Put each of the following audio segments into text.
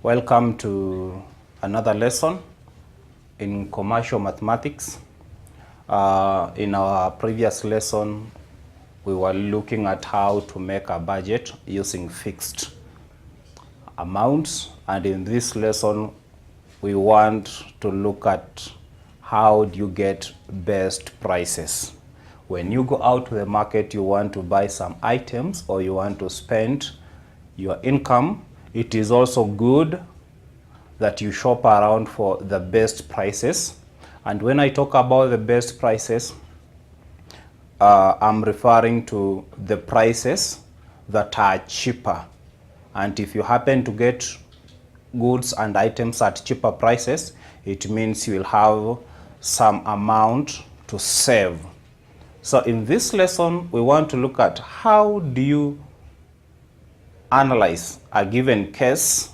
Welcome to another lesson in commercial mathematics. In our previous lesson, we were looking at how to make a budget using fixed amounts, and in this lesson, we want to look at how do you get best prices. When you go out to the market, you want to buy some items or you want to spend your income, it is also good that you shop around for the best prices. And when I talk about the best prices, I'm referring to the prices that are cheaper. And if you happen to get goods and items at cheaper prices, it means you will have some amount to save. So in this lesson, we want to look at how do you analyze a given case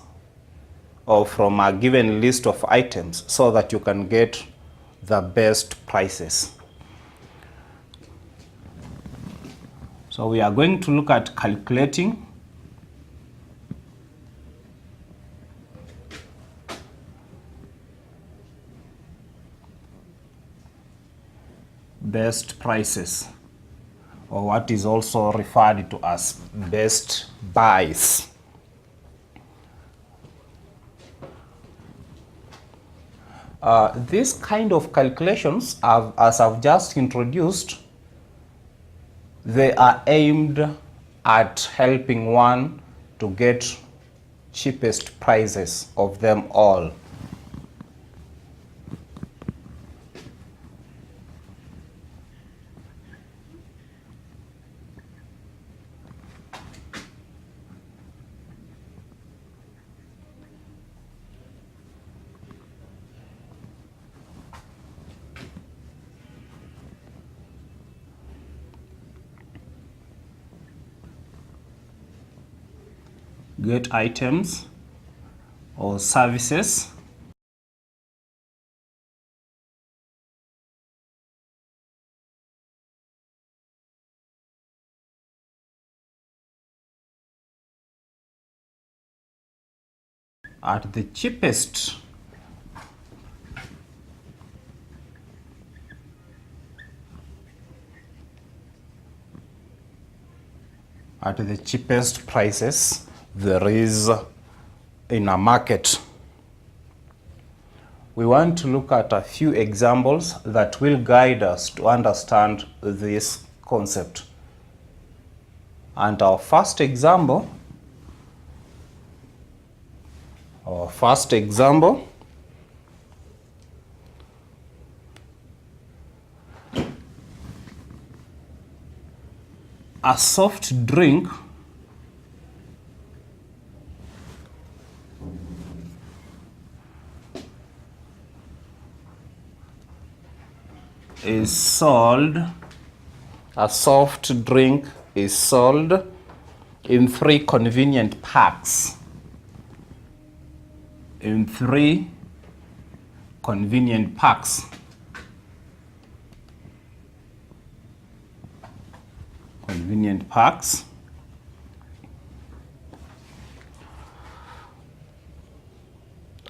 or from a given list of items so that you can get the best prices. So we are going to look at calculating best prices, or what is also referred to as best buys. This kind of calculations, as I've just introduced, they are aimed at helping one to get cheapest prices of them all. Get items or services at the cheapest prices there is in a market. We want to look at a few examples that will guide us to understand this concept. And our first example a soft drink is sold. A soft drink is sold in 3 convenient packs. In 3 convenient packs. Convenient packs.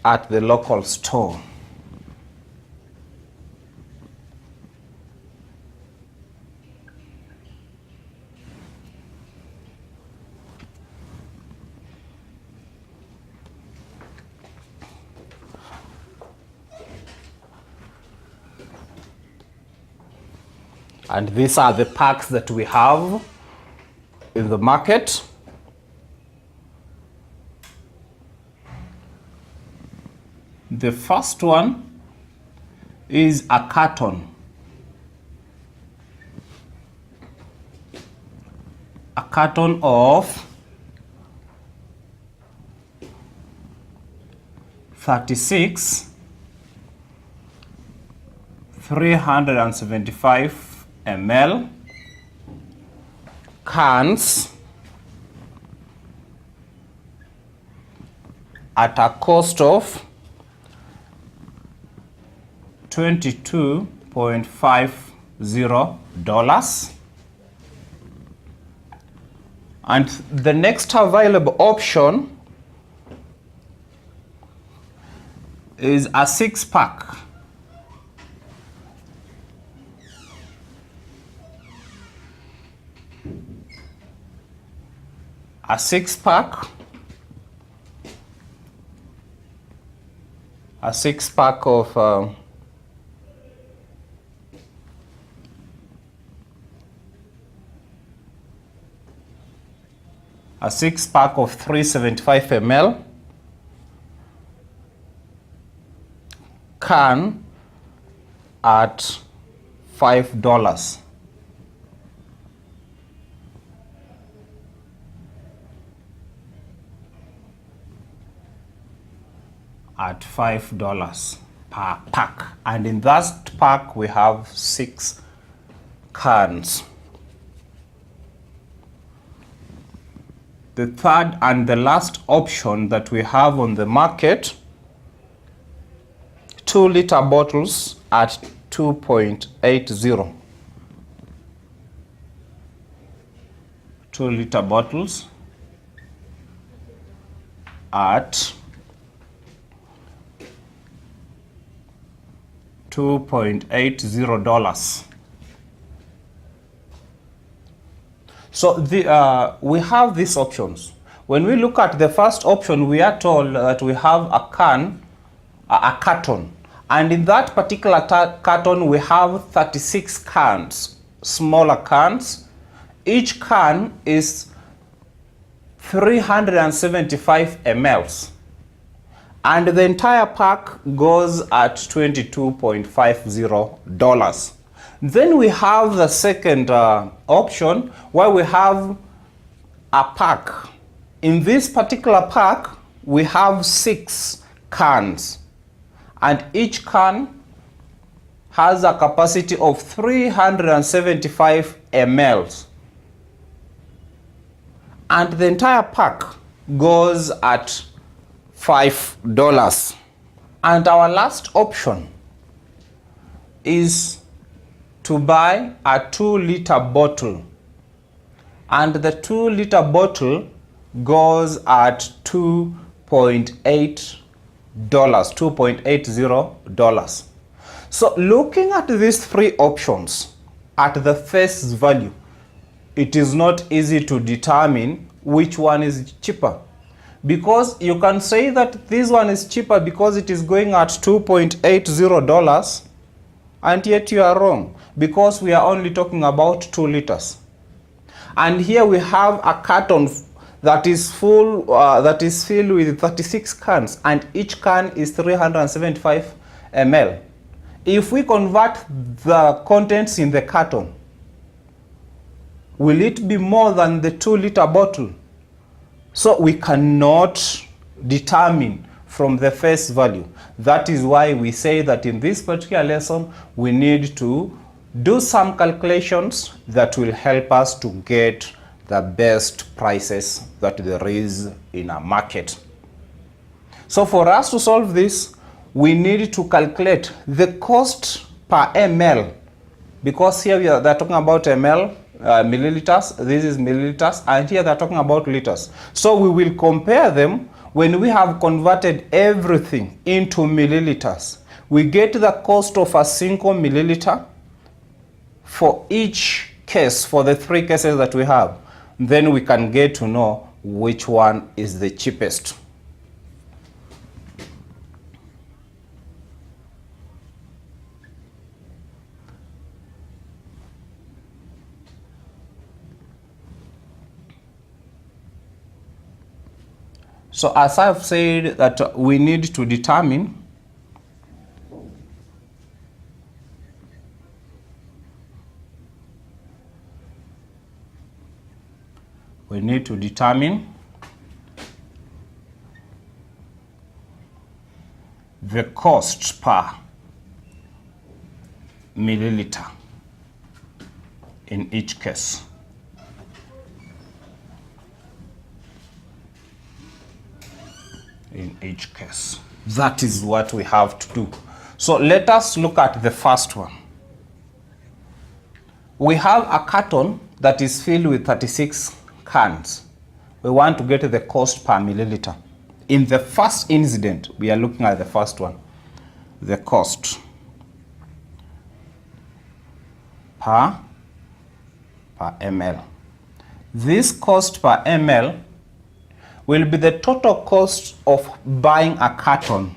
At the local store. And these are the packs that we have in the market. The first one is a carton. A carton of 36 375 ml cans at a cost of $22.50. And the next available option is a 6-pack. A 6-pack. A 6-pack of a 6-pack of 375 ml can at $5. At $5 per pack, and in that pack we have 6 cans. The third and the last option that we have on the market, 2-liter bottles at 2.80. 2-liter bottles at $2.80. So we have these options. When we look at the first option, we are told that we have a carton, and in that particular carton we have 36 cans, smaller cans. Each can is 375 ml. And the entire pack goes at $22.50. Then we have the second option where we have a pack. In this particular pack, we have 6 cans. And each can has a capacity of 375 ml. And the entire pack goes at $5. And our last option is to buy a 2-liter bottle, and the 2-liter bottle goes at $2.80. So looking at these 3 options at the face value, it is not easy to determine which one is cheaper. Because you can say that this one is cheaper because it is going at $2.80, and yet you are wrong, because we are only talking about 2 liters. And here we have a carton that is full, that is filled with 36 cans, and each can is 375 ml. If we convert the contents in the carton, will it be more than the 2-liter bottle? So we cannot determine from the face value. That is why we say that in this particular lesson, we need to do some calculations that will help us to get the best prices that there is in a market. So for us to solve this, we need to calculate the cost per ml, because here they're talking about ml, milliliters, this is milliliters, and here they're talking about liters. So we will compare them. When we have converted everything into milliliters, we get the cost of a single milliliter for each case, for the 3 cases that we have. Then we can get to know which one is the cheapest. So as I've said that we need to determine the cost per milliliter in each case. In each case. That is what we have to do. So let us look at the first one. We have a carton that is filled with 36 cans. We want to get the cost per milliliter. In the first incident, we are looking at the first one. the cost per ml. This cost per ml will be the total cost of buying a carton.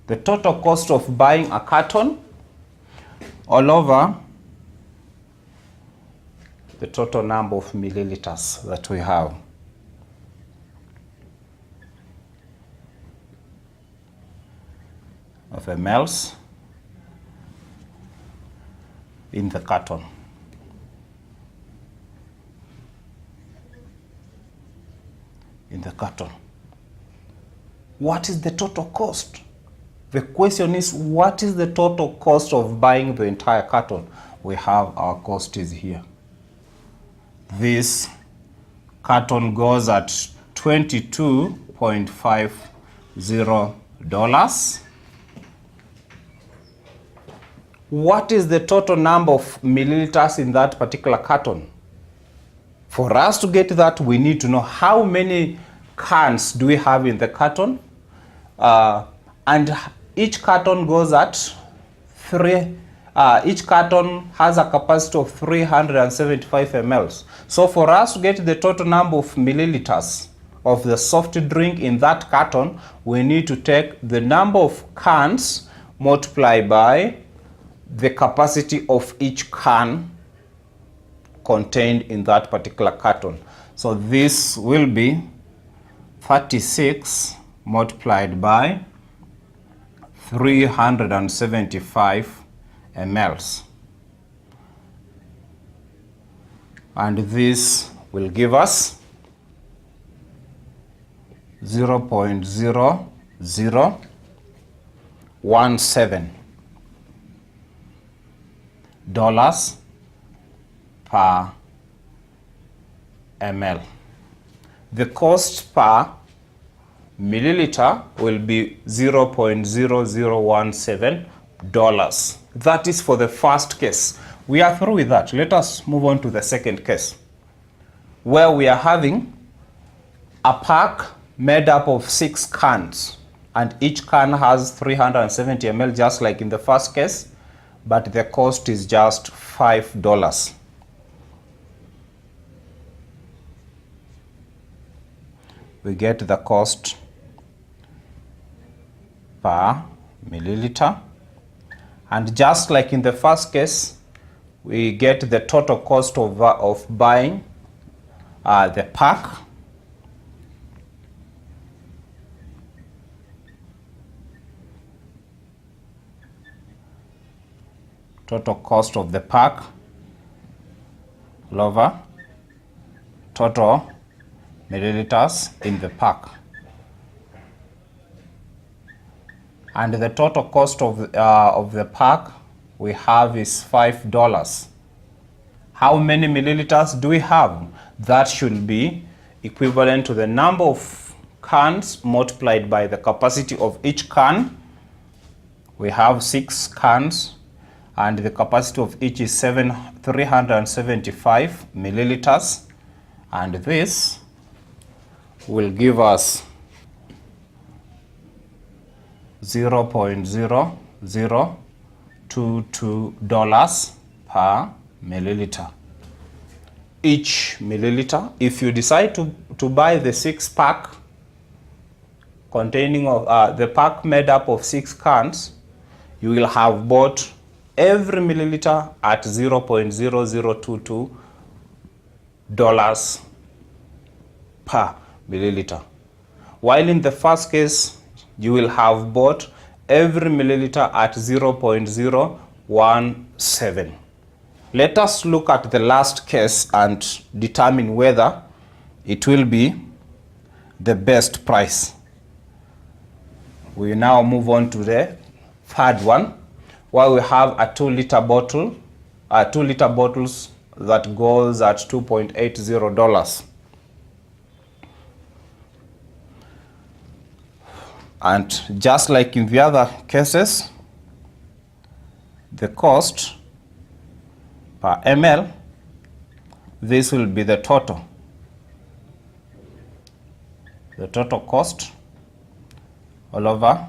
The total cost of buying a carton all over the total number of milliliters that we have. Of mLs in the carton. What is the total cost? The question is, what is the total cost of buying the entire carton? We have our cost is here. This carton goes at $22.50. What is the total number of milliliters in that particular carton? For us to get that, we need to know how many cans do we have in the carton, and each carton goes at each carton has a capacity of 375 mLs. So for us to get the total number of milliliters of the soft drink in that carton, we need to take the number of cans multiplied by the capacity of each can contained in that particular carton. So this will be 36 multiplied by 375 mLs. And this will give us 0.0017 dollars per ml. The cost per milliliter will be $0.0017. That is for the first case. We are through with that. Let us move on to the second case, where we are having a pack made up of 6 cans, and each can has 370 ml, just like in the first case, but the cost is just $5. We get the cost per milliliter, and just like in the first case, we get the total cost of buying the pack. Total cost of the pack over total milliliters in the pack. And the total cost of the pack we have is $5. How many milliliters do we have? That should be equivalent to the number of cans multiplied by the capacity of each can. We have 6 cans, and the capacity of each is 375 milliliters, and this will give us $0.0022 per milliliter. Each milliliter, if you decide to buy the 6-pack containing the pack made up of 6 cans, you will have bought every milliliter at $0.0022 per milliliter. While in the first case, you will have bought every milliliter at 0.017. Let us look at the last case and determine whether it will be the best price. We now move on to the third one, where we have a 2-liter bottle, 2-liter bottles that goes at $2.80. And just like in the other cases, the cost per ml, this will be the total cost all over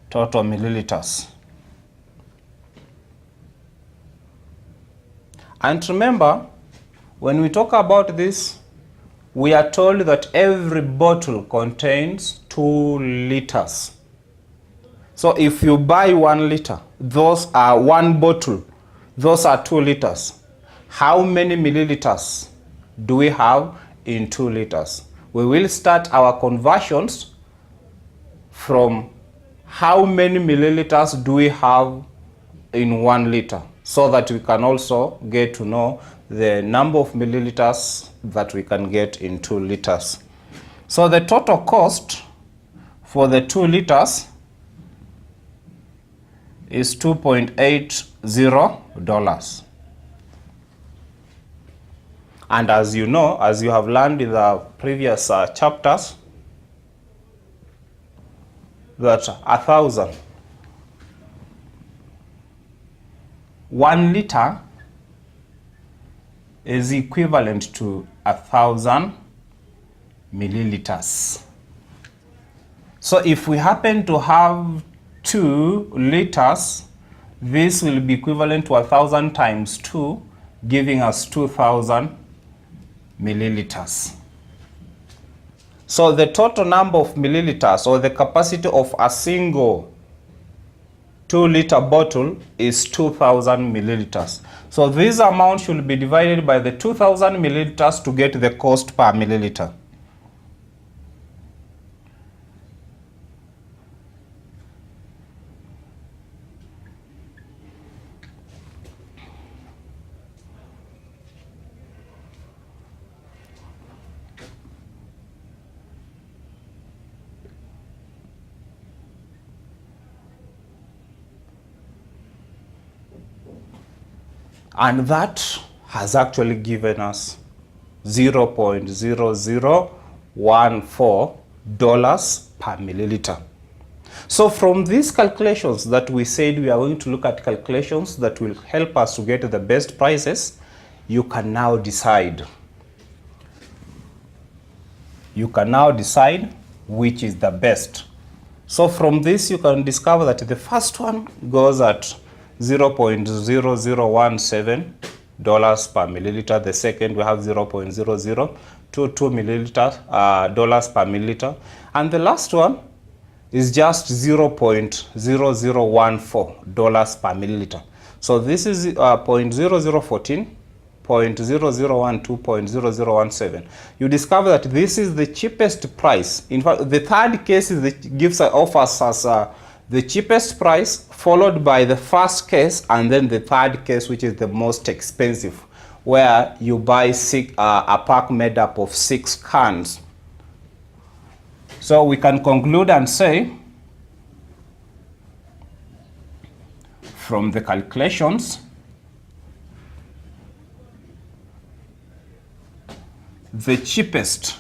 total milliliters. And remember, when we talk about this, we are told that every bottle contains 2 liters. So if you buy 1 liter, those are 1 bottle, those are 2 liters. How many milliliters do we have in 2 liters? We will start our conversions from how many milliliters do we have in 1 liter, so that we can also get to know the number of milliliters that we can get in 2 liters. So the total cost for the 2 liters is $2.80. And as you know, as you have learned in the previous chapters, that 1 liter is equivalent to 1,000 milliliters. So if we happen to have 2 liters, this will be equivalent to 1,000 times 2, giving us 2,000 milliliters. So the total number of milliliters, or the capacity of a single 2-liter bottle, is 2,000 milliliters. So this amount should be divided by the 2,000 milliliters to get the cost per milliliter. And that has actually given us $0.0014 per milliliter. So from these calculations that we said, we are going to look at calculations that will help us to get the best prices. You can now decide. You can now decide which is the best. So from this, you can discover that the first one goes at $0.0017 per milliliter. The second, we have $0.0022 dollars per milliliter, and the last one is just $0.0014 per milliliter. So this is 0.0014, 0.0012, 0.0017. You discover that this is the cheapest price. In fact, the third case is offers us the cheapest price, followed by the first case, and then the third case, which is the most expensive, where you buy a pack made up of 6 cans. So we can conclude and say, from the calculations, the cheapest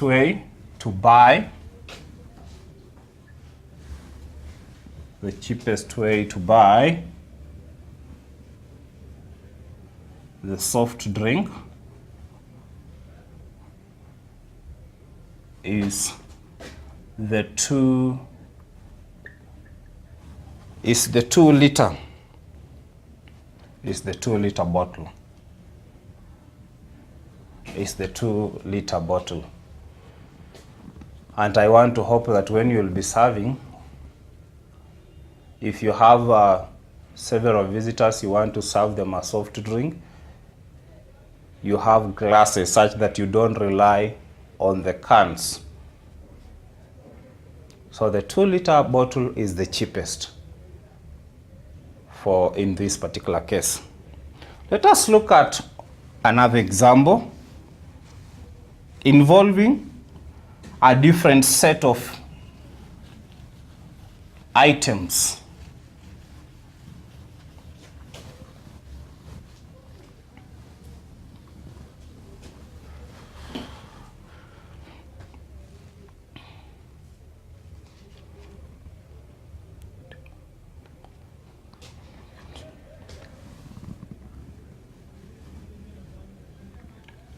way to buy the soft drink is the 2 liter bottle. Is the 2 liter bottle. And I want to hope that when you'll be serving, if you have several visitors, you want to serve them a soft drink, you have glasses such that you don't rely on the cans. So the 2 liter bottle is the cheapest in this particular case. Let us look at another example involving a different set of items.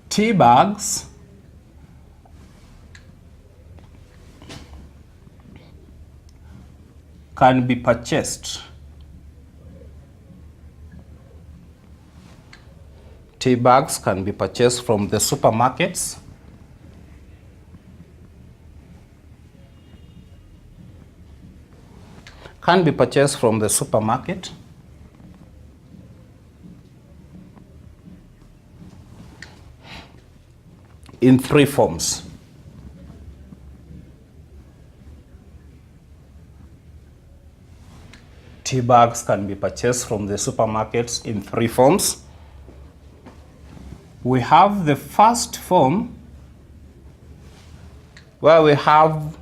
tea bags can be purchased. Tea bags can be purchased from the supermarkets. Can be purchased from the supermarket. In 3 forms. Tea bags can be purchased from the supermarkets in 3 forms. We have the first form where we have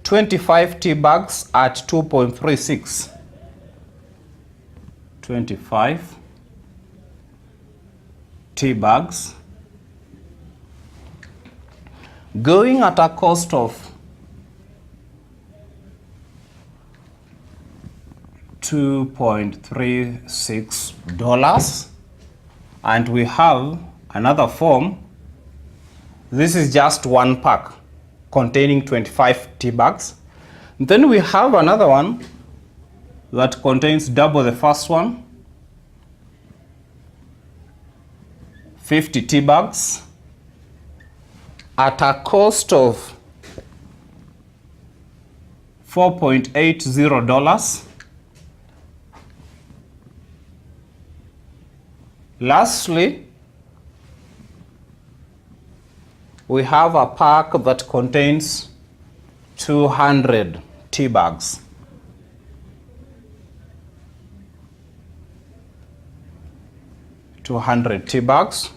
25 tea bags at 2.36. 25 tea bags going at a cost of $2.36, and we have another form. This is just 1 pack containing 25 tea bags. Then we have another one that contains double the first one, 50 tea bags at a cost of $4.80. Lastly, we have a pack that contains 200 tea bags. Tea bags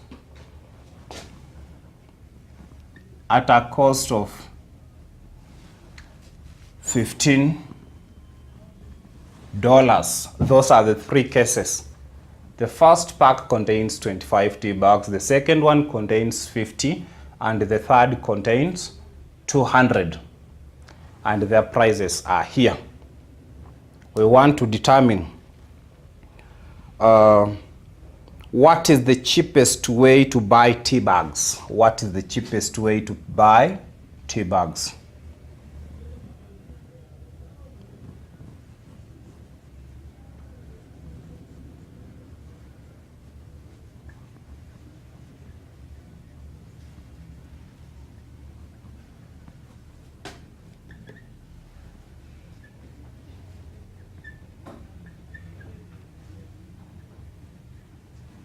at a cost of $15. Those are the 3 cases. The first pack contains 25 tea bags, the second one contains 50, and the third contains 200. And their prices are here. We want to determine what is the cheapest way to buy tea bags. What is the cheapest way to buy tea bags?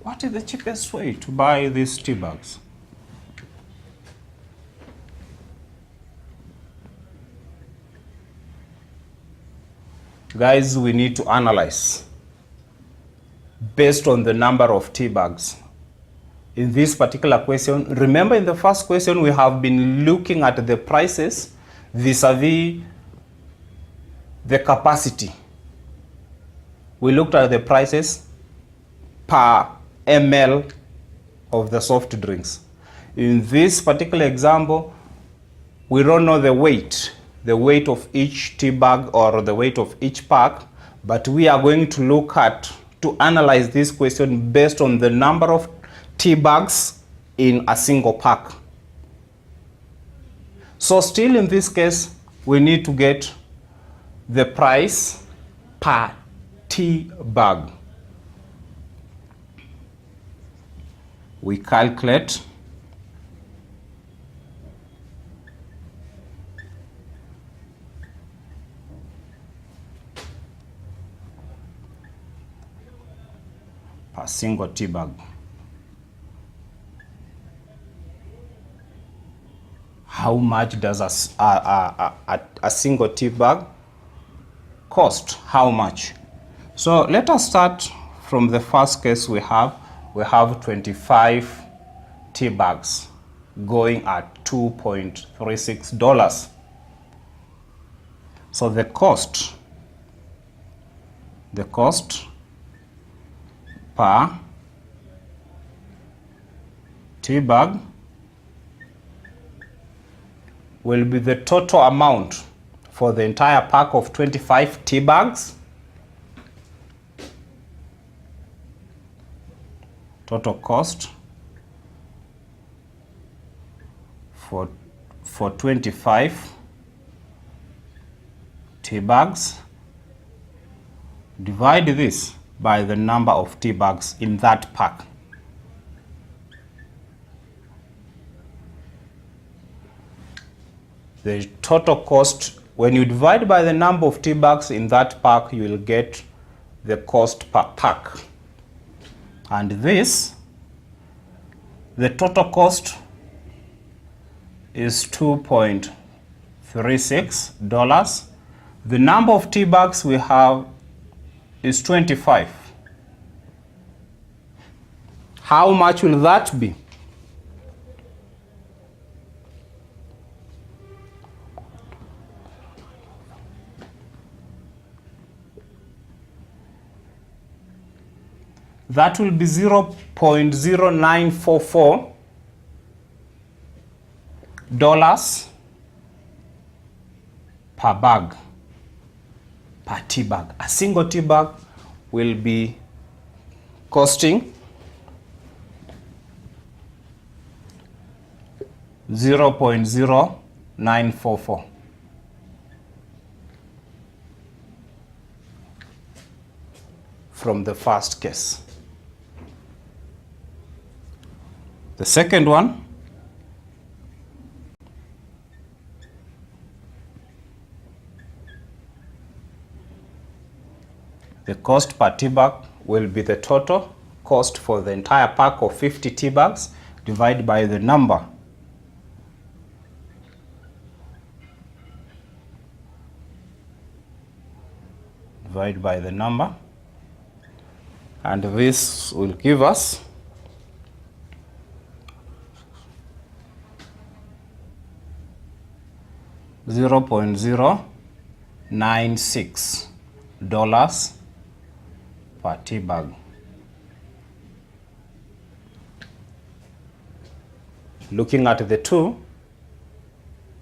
What is the cheapest way to buy these tea bags? Guys, we need to analyze based on the number of tea bags. In this particular question, remember in the first question we have been looking at the prices vis-a-vis the capacity. We looked at the prices per ml of the soft drinks. In this particular example, we don't know the weight of each tea bag or the weight of each pack, but we are going to look at to analyze this question based on the number of tea bags in a single pack. So still in this case, we need to get the price per tea bag. We calculate per single tea bag. How much does a single tea bag cost? How much? So let us start from the first case we have. We have 25 tea bags going at $2.36. So the cost per tea bag will be the total amount for the entire pack of 25 tea bags. Total cost for 25 tea bags. Divide this by the number of tea bags in that pack. The total cost, when you divide by the number of tea bags in that pack, you will get the cost per pack. And this, the total cost is $2.36. The number of tea bags we have is 25. How much will that be? That will be $0.0944 per bag, per tea bag. A single tea bag will be costing $0.0944. From the first case. The second one, the cost per tea bag will be the total cost for the entire pack of 50 tea bags divided by the number and this will give us $0.096 per tea bag. Looking at the two,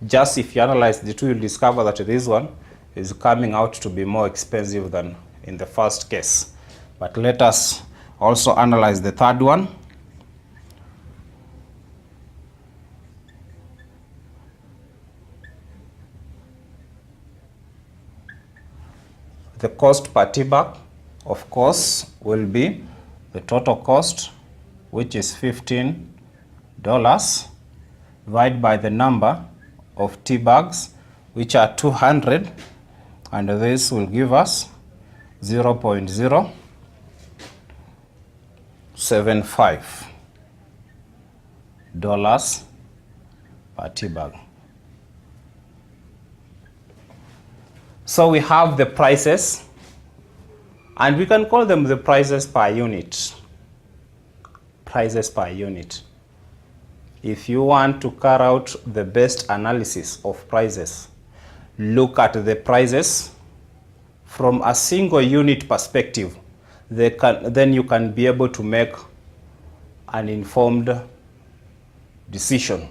just if you analyze the two, you'll discover that this one is coming out to be more expensive than in the first case. But let us also analyze the third one. The cost per tea bag, of course, will be the total cost, which is $15, divided by the number of tea bags, which are 200, and this will give us $0.075 per tea bag. So we have the prices, and we can call them the prices per unit. Prices per unit. If you want to carry out the best analysis of prices, look at the prices from a single unit perspective. Then you can be able to make an informed decision.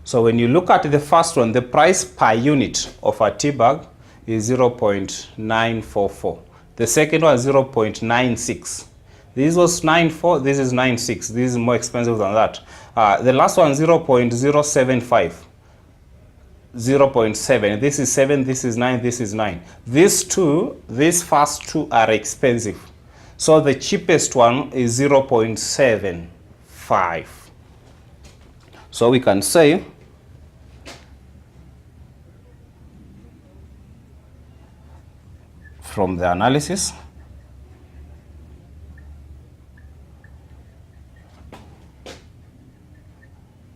So when you look at the first one, the price per unit of a tea bag is 0.944. The second one is 0.96. This was 94, this is 96. This is more expensive than that. The last one 0.075. 0.7. This is 7, this is 9, this is 9. These first two are expensive. So the cheapest one is 0.75. So we can say from the analysis,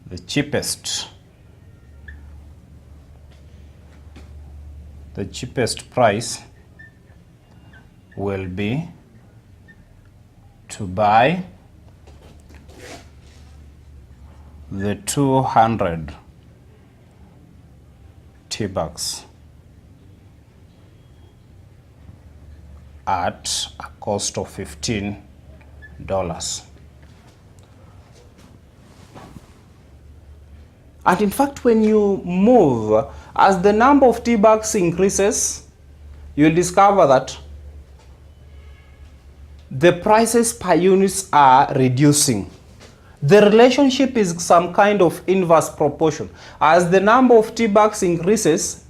the cheapest price will be to buy the 200 tea bags at a cost of $15. And in fact, when you move, as the number of tea bags increases, you'll discover that the prices per units are reducing. The relationship is some kind of inverse proportion. As the number of tea bags increases,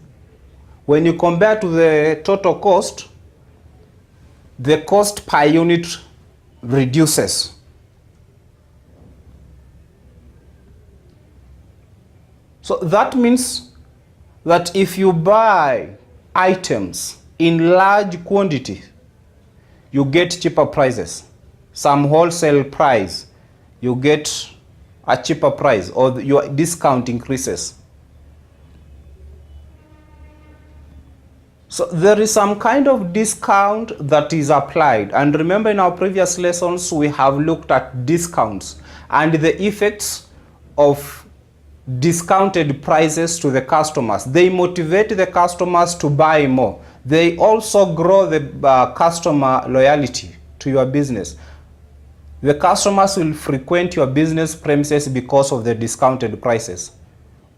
when you compare to the total cost, the cost per unit reduces. So that means that if you buy items in large quantity, you get cheaper prices. Some wholesale price, you get a cheaper price, or your discount increases. So there is some kind of discount that is applied. And remember, in our previous lessons, we have looked at discounts and the effects of discounted prices to the customers. They motivate the customers to buy more. They also grow the customer loyalty to your business. The customers will frequent your business premises because of the discounted prices,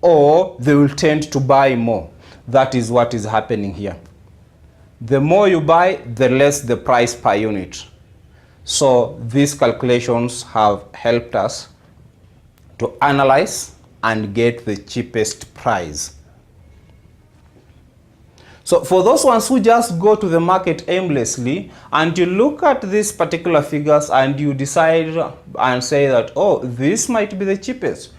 or they will tend to buy more. That is what is happening here. The more you buy, the less the price per unit. So these calculations have helped us to analyze and get the cheapest price. So for those ones who just go to the market aimlessly and you look at these particular figures and you decide and say that, oh, this might be the cheapest.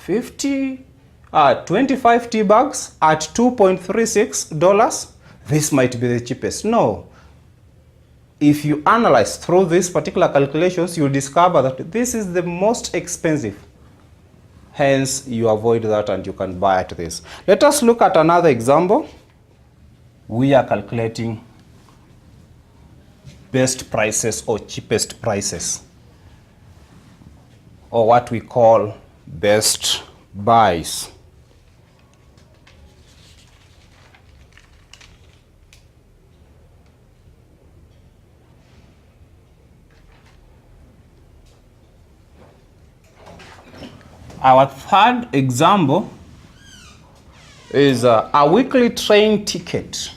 25 tea bags at $2.36, this might be the cheapest. No. If you analyze through these particular calculations, you discover that this is the most expensive. Hence, you avoid that and you can buy at this. Let us look at another example. We are calculating best prices or cheapest prices, or what we call best buys. Our third example is a weekly train ticket.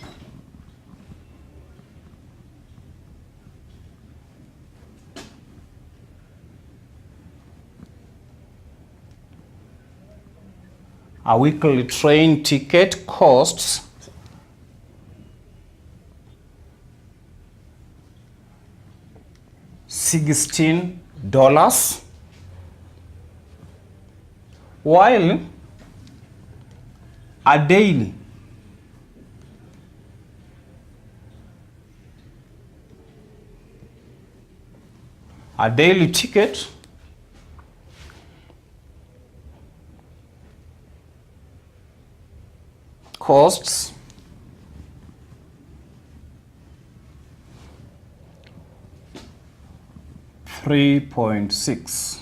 A weekly train ticket costs $16, while a daily ticket costs $3.60.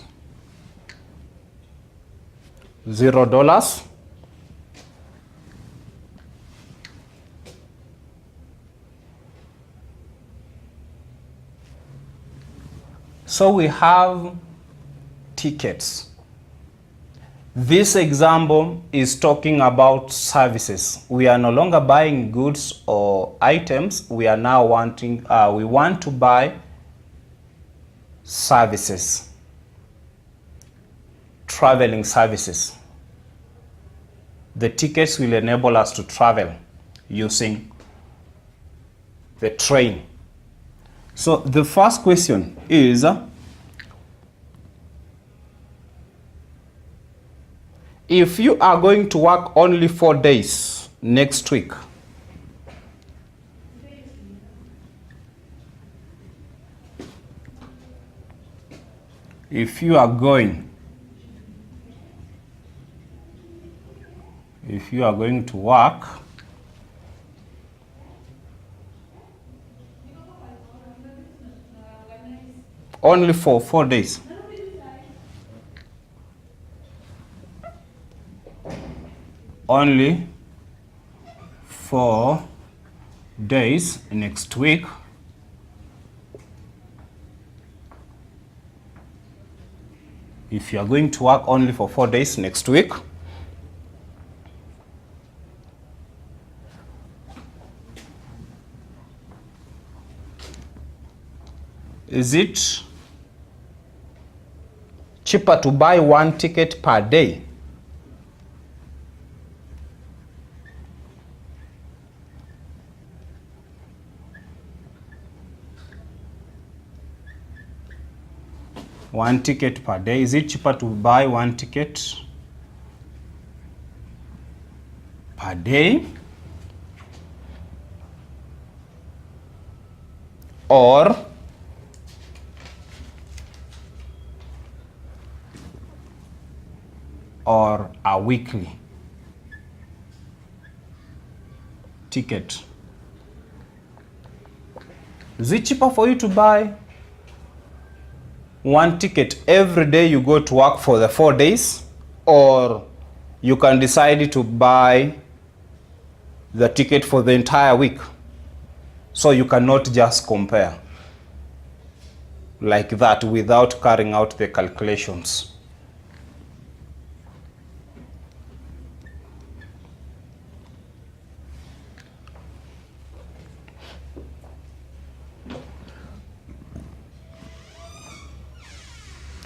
So we have tickets. This example is talking about services. We are no longer buying goods or items. We are now we want to buy services, traveling services. The tickets will enable us to travel using the train. So the first question is, if you are going to work only 4 days next week, if you are going to work only for 4 days, only 4 days next week, if you are going to work only for 4 days next week, is it cheaper to buy one ticket per day. One ticket per day. Is it cheaper to buy one ticket per day or a weekly ticket? Is it cheaper for you to buy one ticket every day you go to work for the 4 days, or you can decide to buy the ticket for the entire week? So you cannot just compare like that without carrying out the calculations.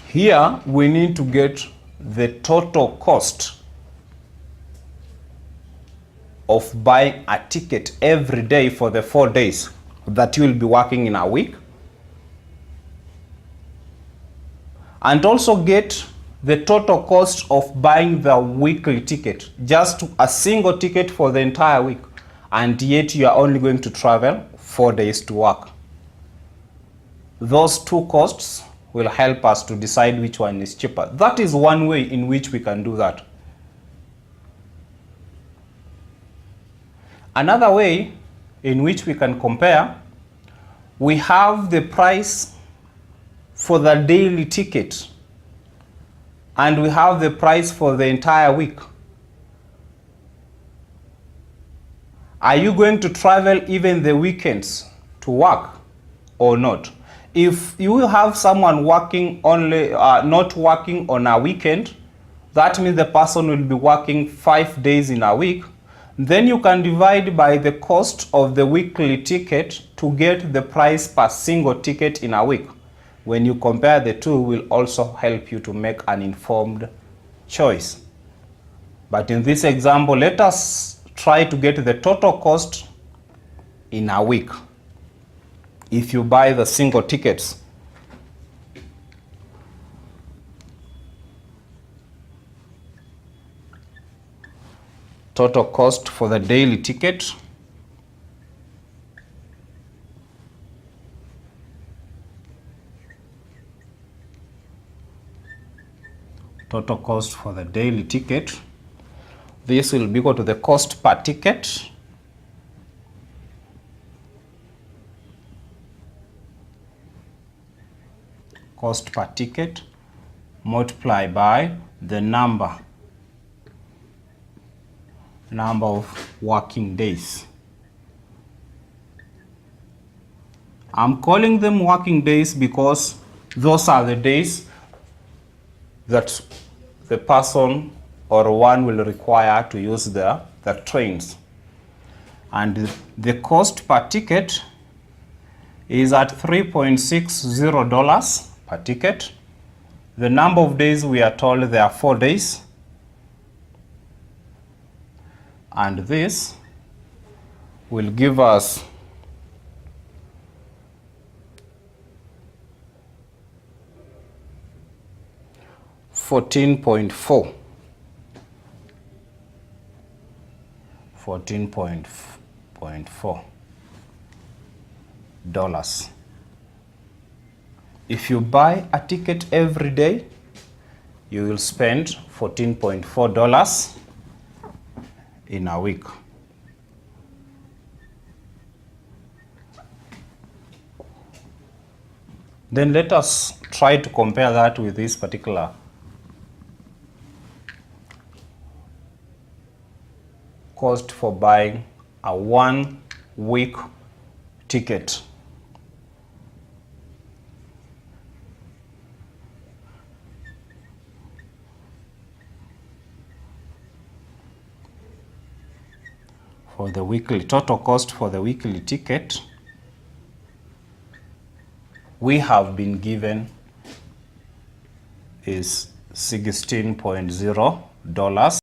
Here we need to get the total cost of buying a ticket every day for the 4 days that you will be working in a week, and also get the total cost of buying the weekly ticket, just a single ticket for the entire week, and yet you are only going to travel 4 days to work. Those two costs will help us to decide which one is cheaper. That is one way in which we can do that. Another way in which we can compare, we have the price for the daily ticket and we have the price for the entire week. Are you going to travel even the weekends to work or not? If you have someone working only, not working on a weekend, that means the person will be working 5 days in a week. Then you can divide by the cost of the weekly ticket to get the price per single ticket in a week. When you compare the two, will also help you to make an informed choice. But in this example, let us try to get the total cost in a week if you buy the single tickets. Total cost for the daily ticket. Total cost for the daily ticket. This will be equal to the cost per ticket multiplied by the number of working days. I'm calling them working days because those are the days that the person or one will require to use the trains. And the cost per ticket is at $3.60 per ticket. The number of days, we are told there are 4 days. And this will give us $14.4 dollars. If you buy a ticket every day, you will spend $14.4 in a week. Then let us try to compare that with this particular cost for buying a 1 week ticket. For the weekly, total cost for the weekly ticket, we have been given is $16.0.